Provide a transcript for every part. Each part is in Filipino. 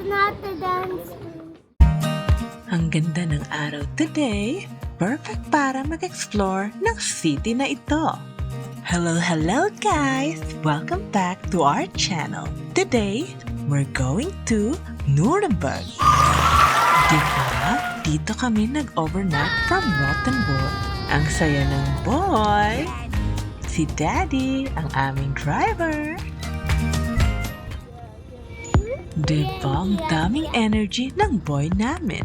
not the dance. Ang ganda ng araw today, perfect para mag-explore ng city na ito. Hello guys! Welcome back to our channel. Today, we're going to Nuremberg. Diba? Dito kami nag-overnight from Rothenburg. Ang saya ng boy! Si Daddy, ang aming driver. Diba ang daming energy ng boy namin?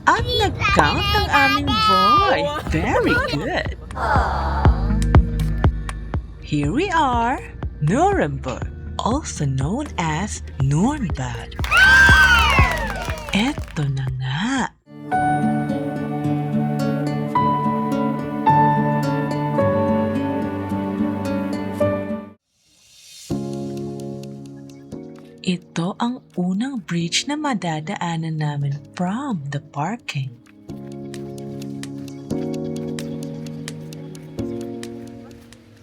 At nag-count ang aming boy. Very good. Here we are, Nuremberg, also known as Nürnberg. Eto na nga. Ito ang unang bridge na madadaanan namin from the parking.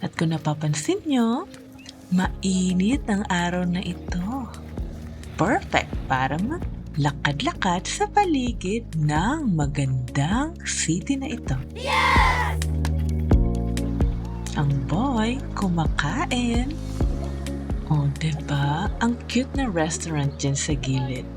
At kung napapansin nyo, mainit ang araw na ito. Perfect para maglakad-lakad sa paligid ng magandang city na ito. Yes! Ang boy kumakain. Oh, diba? Ang cute na restaurant dyan sa gilid.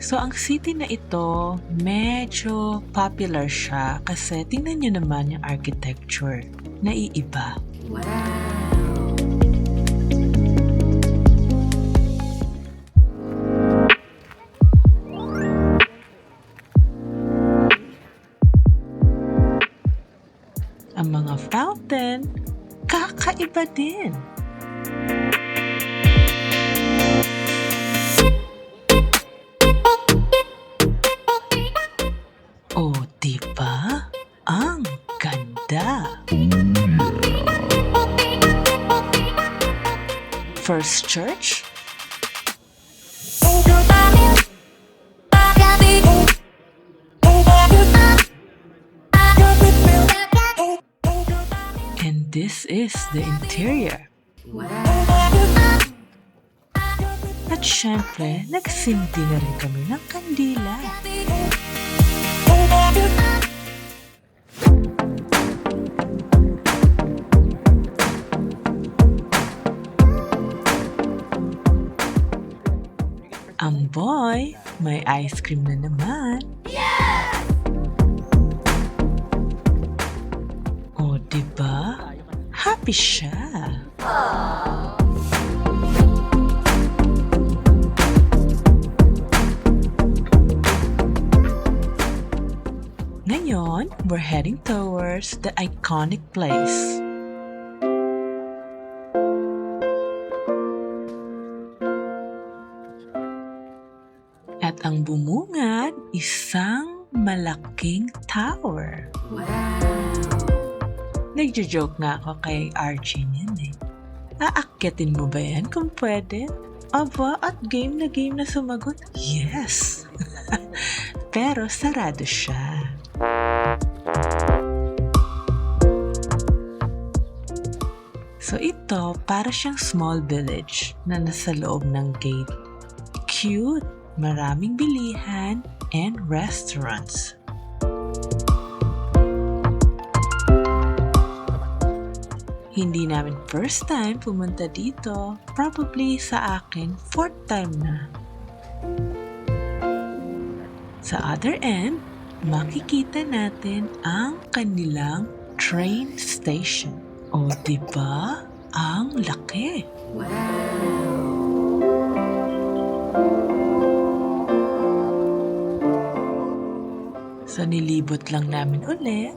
So, ang city na ito, medyo popular siya kasi tingnan nyo naman yung architecture. Naiiba. Wow! Ang mga fountain, kakaiba din. Oh, diba? Ang ganda! First Church? And this is the interior. Wow! At syempre, nagsindi na rin kami ng kandila. Ang boy, may ice cream na naman. Yes! Oh, diba? Happy siya. Aww. Ngayon, we're heading towards the iconic place. At ang bumungad, isang malaking tower. Wow! Nagjo-joke nga ako kay Archie niyan eh. Aakyatin mo ba yan kung pwede? Aba, at game na sumagot, yes! Pero sarado siya. So ito, para siyang small village na nasa loob ng gate. Cute! Maraming bilihan and restaurants. Hindi namin first time pumunta dito. Probably sa akin, fourth time na. Sa other end, makikita natin ang kanilang train station. O, diba? Ang laki. Wow! So, nilibot lang namin ulit.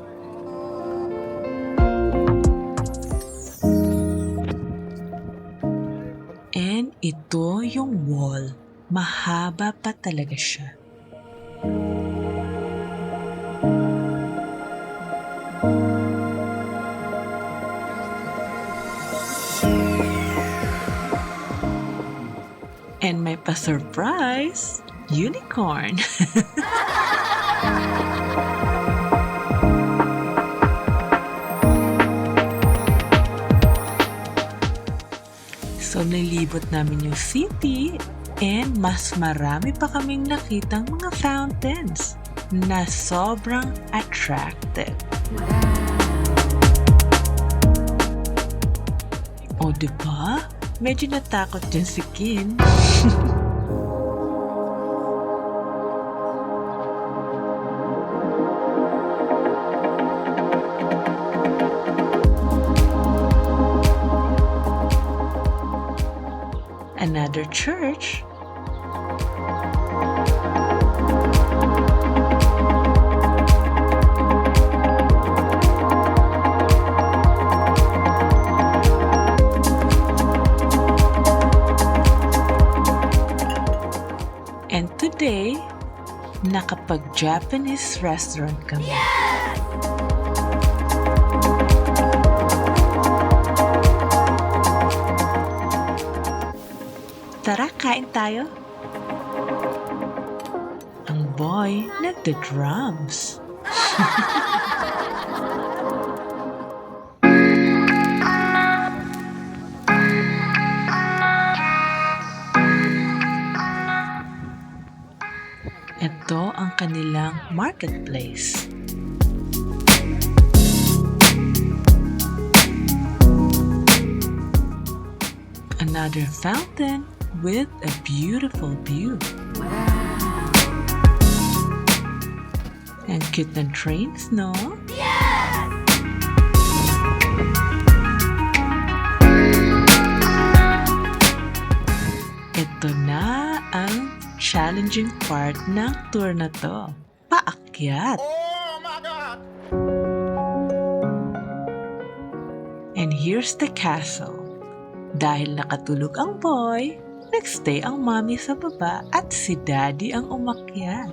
And ito yung wall. Mahaba pa talaga siya. And may pa-surprise, unicorn. habang nilibot namin yung city, and mas marami pa kaming nakitang mga fountains na sobrang attractive. O diba? Medyo natakot din si Kin. Another church. And today, nakapag-Japanese restaurant kami. Tara, kain tayo. Ang boy nagda-drums. Ito ang kanilang marketplace. Another fountain with a beautiful view. And cute na trains, no? Yes! Ito na ang challenging part ng tour na to. Paakyat! Oh my God! And here's the castle. Dahil nakatulog ang boy, nagstay ang mommy sa baba at si daddy ang umakyat.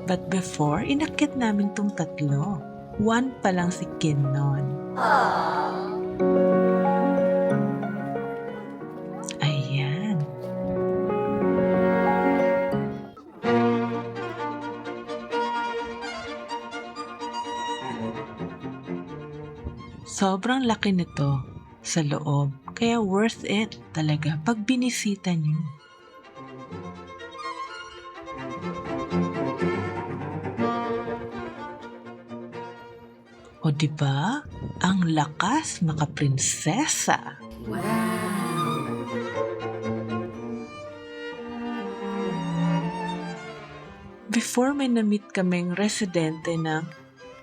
But before, inakyat namin tong tatlo. One pa lang si Kin noon. Ayan. Sobrang laki nito sa loob, kaya worth it talaga pag binisita niyo. O diba? Ang lakas makaprinsesa. Before may na-meet kaming residente ng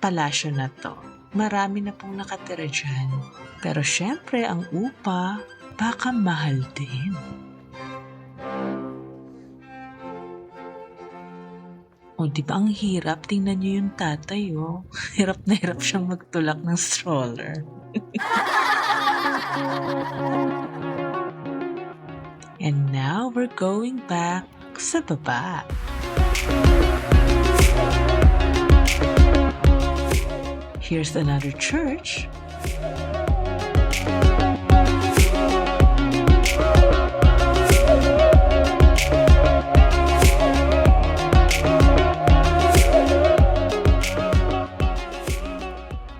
palasyo na to. Marami na pong nakatira dyan. Pero syempre, ang upa, baka mahal din. O, di ba ang hirap? Tingnan niyo yung tatay, oh. Hirap na hirap siyang magtulak ng stroller. And now, we're going back sa baba. Here's another church.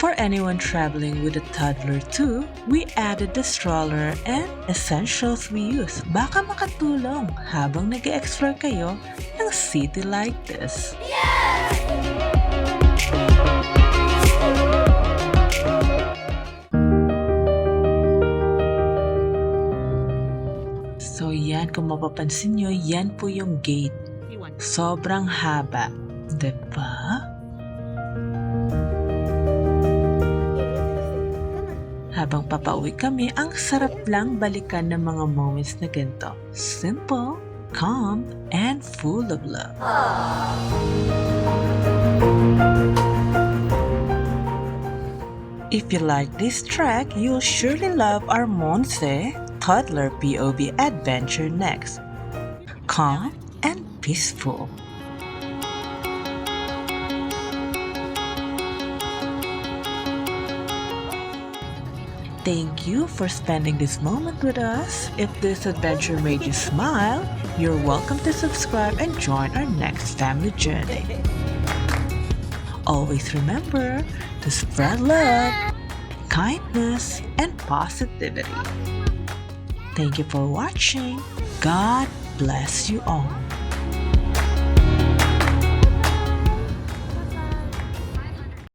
For anyone traveling with a toddler too, we added the stroller and essentials we use. Baka makatulong habang nag-explore kayo ng city like this. So yan, kung mapapansin nyo, yan po yung gate. Sobrang haba. Diba? Habang papauwi kami, ang sarap lang balikan ng mga moments na ganito. Simple, calm, and full of love. If you like this track, you'll surely love our Monse Toddler POV adventure next. Calm and peaceful. Thank you for spending this moment with us. If this adventure made you smile, you're welcome to subscribe and join our next family journey. Always remember to spread love, kindness, and positivity. Thank you for watching. God bless you all.